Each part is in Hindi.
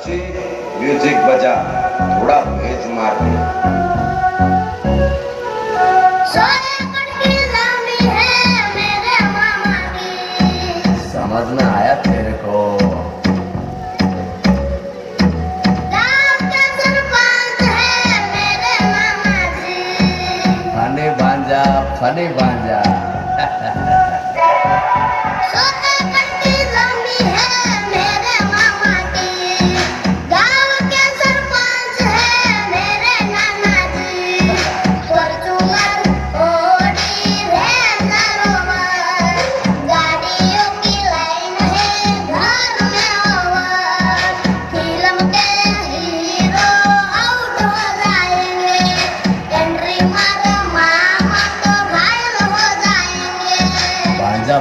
बच्चे म्यूजिक बजा, थोड़ा भेज मार दे। समझ में आया तेरे को? फनी भांजा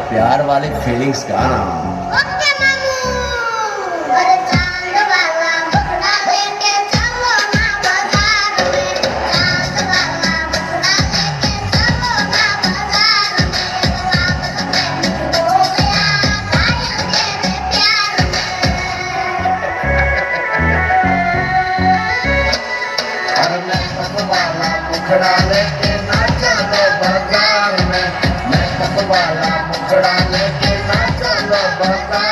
प्यार वाली फीलिंग्स का ना। ओके मामू, अरे चांद वाला मुखड़ा लेके चलो ना बाजार में, चांद वाला मुखड़ा लेके चलो ना बाजार में, वापस हो गया घायल तेरे प्यार में। अरे मैं चांद वाला मुखड़ा लेके ना चलो बाजार में, मैं चांद वाला मुखड़ा लेके ना चलो बाजार